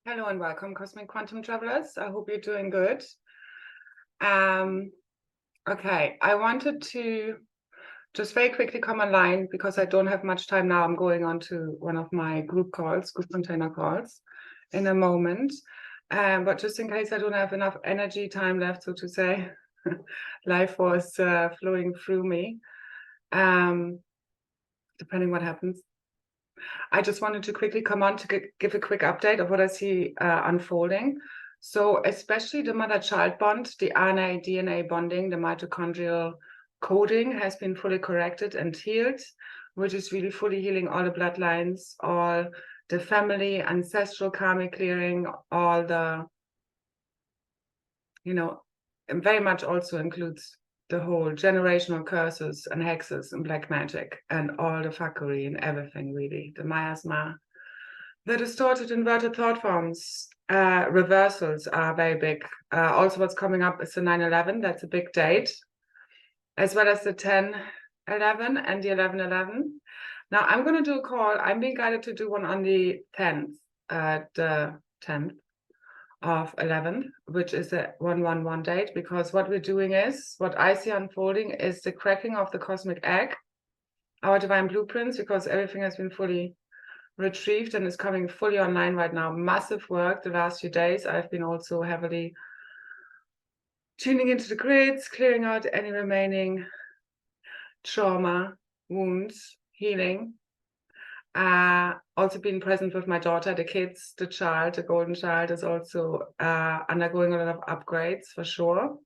Hello and welcome, Cosmic Quantum Travelers. I hope you're doing good. Okay, I wanted to just very quickly come online because I don't have much time now. I'm going on to one of my group container calls in a moment. But just in case I don't have enough energy time left, so to say, life was flowing through me, depending what happens. I just wanted to quickly come on to give a quick update of what I see unfolding. So especially the mother-child bond, the RNA, DNA bonding, the mitochondrial coding has been fully corrected and healed, which is really fully healing all the bloodlines, all the family, ancestral karmic clearing, all the, and very much also includes the whole generational curses and hexes and black magic and all the fuckery and everything, really. The miasma, the distorted inverted thought forms, reversals are very big. Also what's coming up is the 9/11, that's a big date, as well as the 10/11 and the 11/11. Now I'm going to do a call. I'm being guided to do one on the 10th, the 10th of 11th, which is a 1/11 date, because what we're doing is, what I see unfolding is the cracking of the cosmic egg, our divine blueprints, because everything has been fully retrieved and is coming fully online right now. Massive work the last few days. I've been also heavily tuning into the grids, clearing out any remaining trauma, wounds, healing. Also being present with my daughter, the kids, the child, the golden child is also undergoing a lot of upgrades for sure.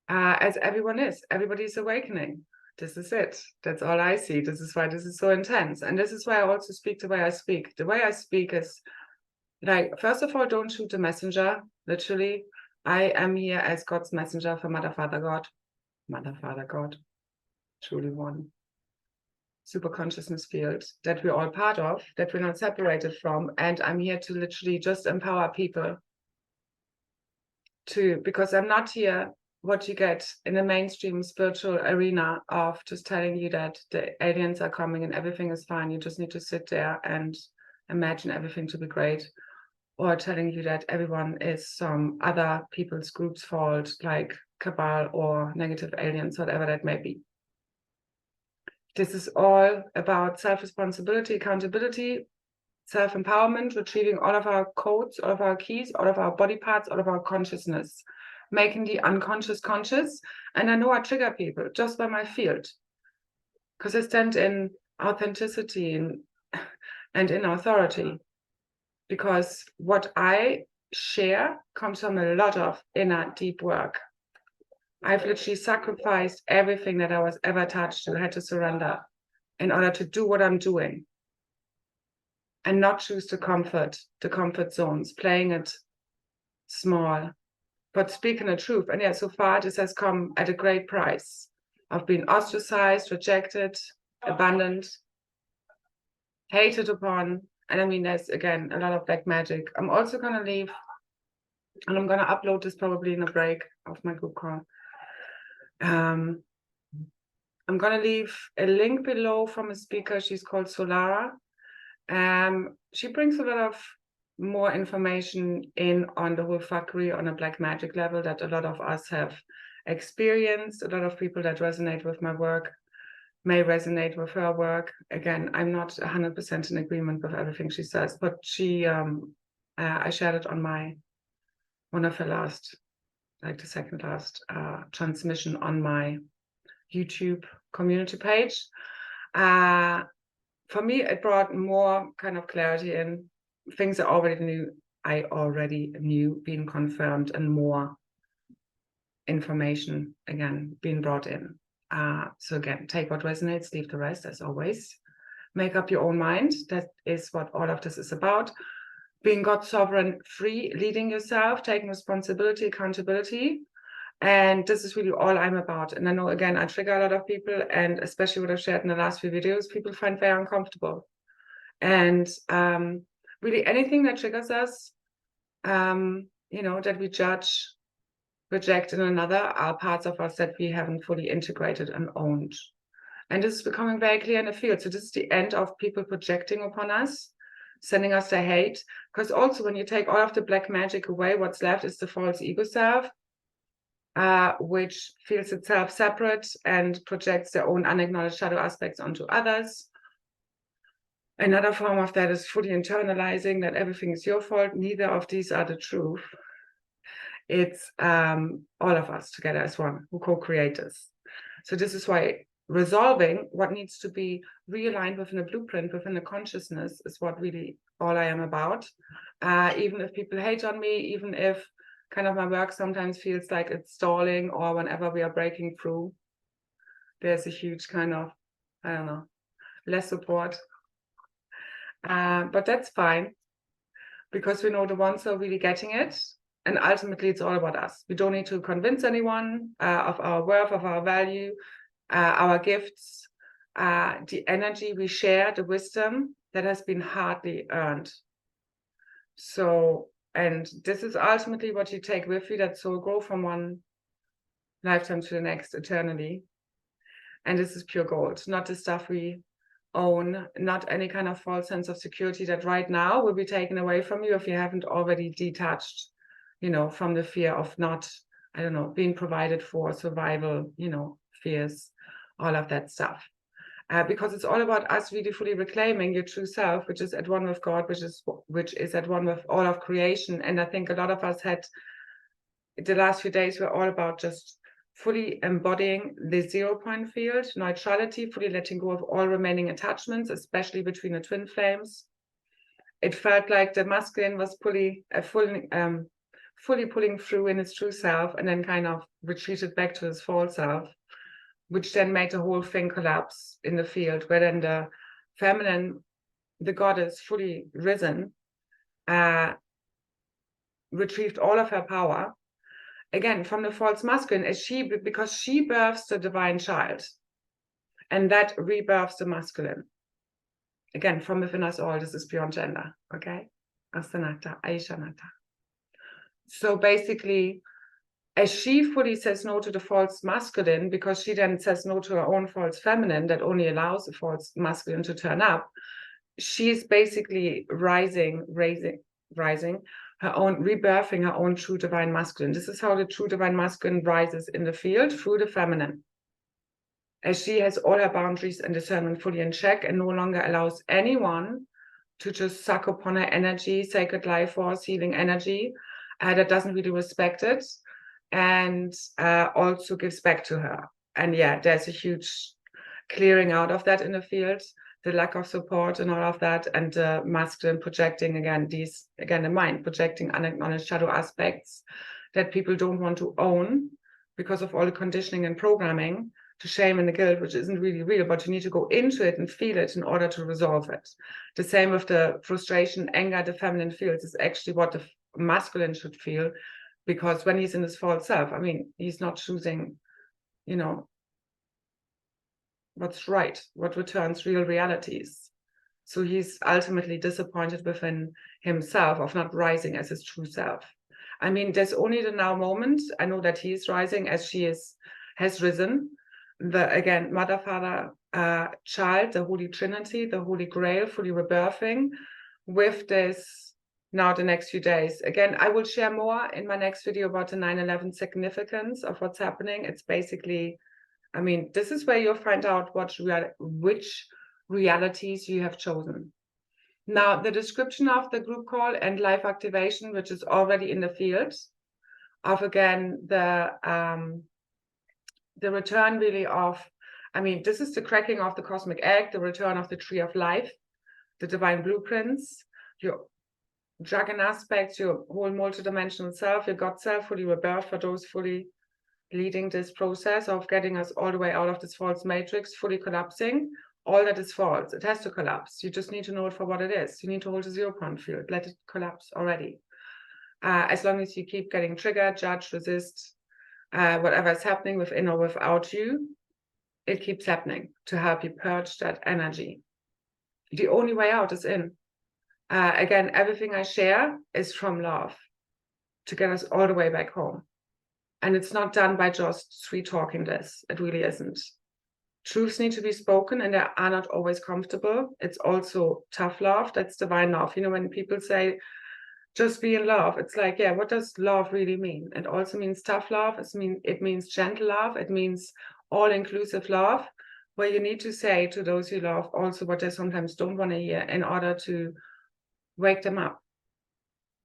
As everyone is, everybody's awakening. This is it. That's all I see. This is why this is so intense. And this is why I also speak the way I speak. The way I speak is like, first of all, don't shoot the messenger. Literally, I am here as God's messenger for Mother, Father, God, truly one. Super consciousness field that we're all part of, that we're not separated from. And I'm here to literally just empower people because I'm not here what you get in the mainstream spiritual arena of just telling you that the aliens are coming and everything is fine. You just need to sit there and imagine everything to be great, or telling you that everyone is some other people's group's fault, like cabal or negative aliens, whatever that may be. This is all about self-responsibility, accountability, self-empowerment, retrieving all of our codes, all of our keys, all of our body parts, all of our consciousness, making the unconscious conscious. And I know I trigger people just by my field, because I stand in authenticity and in authority, because what I share comes from a lot of inner deep work. I've literally sacrificed everything that I was ever attached to, had to surrender in order to do what I'm doing and not choose the comfort zones, playing it small, but speaking the truth. And yet so far this has come at a great price of being ostracized, rejected, abandoned, hated upon. And I mean, there's again a lot of black magic. I'm also going to leave, and I'm going to upload this probably in a break of my group call. I'm going to leave a link below from a speaker. She's called Solara. She brings a lot of more information in on the whole fuckery on a black magic level that a lot of us have experienced. A lot of people that resonate with my work may resonate with her work. Again, I'm not 100% in agreement with everything she says, but she, I shared it on one of her last, like the second last transmission on my YouTube community page. For me, it brought more kind of clarity in things I already knew being confirmed, and more information again being brought in. So again, take what resonates, leave the rest, as always. Make up your own mind. That is what all of this is about. Being God sovereign, free, leading yourself, taking responsibility, accountability. And this is really all I'm about. And I know, again, I trigger a lot of people, and especially what I've shared in the last few videos, people find very uncomfortable. And really anything that triggers us, that we judge, reject in another, are parts of us that we haven't fully integrated and owned. And this is becoming very clear in the field. So this is the end of people projecting upon us. sending us their hate. Because also when you take all of the black magic away, what's left is the false ego self, which feels itself separate and projects their own unacknowledged shadow aspects onto others. Another form of that is fully internalizing that everything is your fault. Neither of these are the truth. It's all of us together as one who co-create this. So this is why resolving what needs to be realigned within a blueprint, within a consciousness, is what really all I am about. Even if people hate on me, even if kind of my work sometimes feels like it's stalling, or whenever we are breaking through, there's a huge kind of, I don't know, less support. But that's fine, because we know the ones who are really getting it. And ultimately, it's all about us. We don't need to convince anyone of our worth, of our value, our gifts, the energy we share, the wisdom that has been hardly earned. So, and this is ultimately what you take with you, that soul growth from one lifetime to the next eternally. And this is pure gold, not the stuff we own, not any kind of false sense of security that right now will be taken away from you if you haven't already detached, you know, from the fear of not, I don't know, being provided for, survival, you know, fears, all of that stuff. Because it's all about us really fully reclaiming your true self, which is at one with God, which is at one with all of creation. And I think a lot of us had, the last few days were all about just fully embodying the 0 point field, neutrality, fully letting go of all remaining attachments, especially between the twin flames. It felt like the masculine was fully pulling through in its true self, and then kind of retreated back to his false self, which then made the whole thing collapse in the field, where then the feminine, the goddess fully risen, retrieved all of her power, again, from the false masculine, because she births the divine child, and that rebirths the masculine. Again, from within us all, this is beyond gender, okay? Astanata, Aishanata. So basically, as she fully says no to the false masculine, because she then says no to her own false feminine that only allows the false masculine to turn up, she's basically rising her own, rebirthing her own true divine masculine. This is how the true divine masculine rises in the field, through the feminine. As she has all her boundaries and discernment fully in check and no longer allows anyone to just suck upon her energy, sacred life force, healing energy, that doesn't really respect it, and also gives back to her. And yeah, there's a huge clearing out of that in the field, the lack of support and all of that, and the masculine projecting, again, the mind projecting unacknowledged shadow aspects that people don't want to own because of all the conditioning and programming, to shame and the guilt, which isn't really real, but you need to go into it and feel it in order to resolve it. The same with the frustration, anger the feminine feels is actually what the masculine should feel, because when he's in his false self, I mean, he's not choosing, you know, what's right, what returns real realities. So he's ultimately disappointed within himself of not rising as his true self. I mean, there's only the now moment. I know that he is rising as she has risen. Again, mother, father, child, the Holy Trinity, the Holy Grail, fully rebirthing with this now the next few days. Again, I will share more in my next video about the 9/11 significance of what's happening. It's basically, I mean, this is where you'll find out which realities you have chosen. Now, the description of the group call and live activation, which is already in the field, of again, the return really of, I mean, this is the cracking of the cosmic egg, the return of the tree of life, the divine blueprints, your dragon aspects, your whole multidimensional self, your God self, fully rebirth, for those fully leading this process of getting us all the way out of this false matrix, fully collapsing. All that is false. It has to collapse. You just need to know it for what it is. You need to hold a 0 point field. Let it collapse already. As long as you keep getting triggered, judge, resist, whatever is happening within or without you, it keeps happening to help you purge that energy. The only way out is in. Again, everything I share is from love to get us all the way back home. And it's not done by just sweet talking this. It really isn't. truths need to be spoken, and they are not always comfortable. It's also tough love. That's divine love. You know, when people say, just be in love, it's like, yeah, what does love really mean? It also means tough love. It means gentle love. It means all-inclusive love, where you need to say to those you love also what they sometimes don't want to hear in order to wake them up.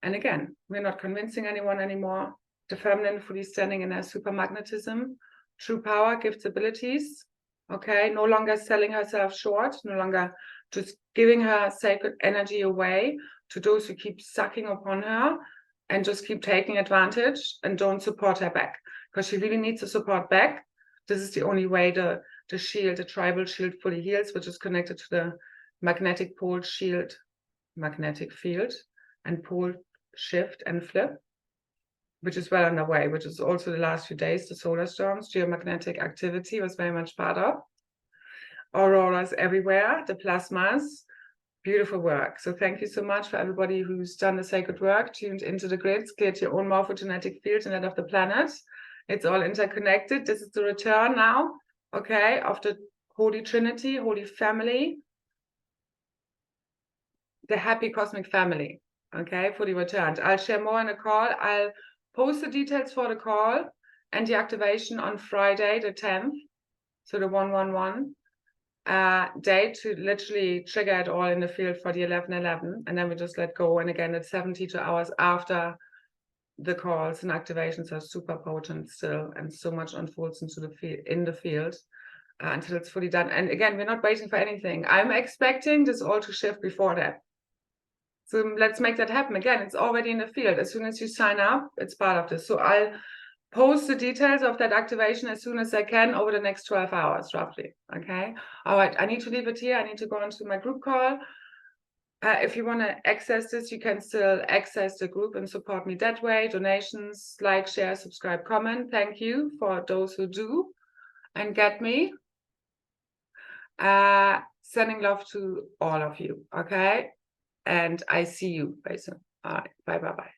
And again, we're not convincing anyone anymore. The feminine fully standing in their supermagnetism, true power, gifts, abilities. Okay, no longer selling herself short, no longer just giving her sacred energy away to those who keep sucking upon her and just keep taking advantage and don't support her back, because she really needs the support back. This is the only way the shield, the tribal shield, fully heals, which is connected to the magnetic pole shield, magnetic field, and pole shift and flip, which is well underway, which is also the last few days. The solar storms, geomagnetic activity was very much part of. Auroras everywhere, the plasmas, beautiful work. So thank you so much for everybody who's done the sacred work, tuned into the grids, cleared your own morphogenetic field and that of the planet. It's all interconnected. This is the return now, okay, of the Holy Trinity, Holy Family, the happy cosmic family, okay, fully returned. I'll share more in a call. I'll post the details for the call and the activation on Friday, the 10th, so the 111 date, to literally trigger it all in the field for the 11/11, and then we just let go. And again, it's 72 hours after the calls, and activations are super potent still, and so much unfolds into the field, in the field, until it's fully done. And again, we're not waiting for anything. I'm expecting this all to shift before that. So let's make that happen. Again, it's already in the field. As soon as you sign up, it's part of this. So I'll post the details of that activation as soon as I can over the next 12 hours, roughly. Okay. All right. I need to leave it here. I need to go on to my group call. If you want to access this, you can still access the group and support me that way. Donations, like, share, subscribe, comment. Thank you for those who do and get me. Sending love to all of you. Okay. And I see you very soon. All right. Bye.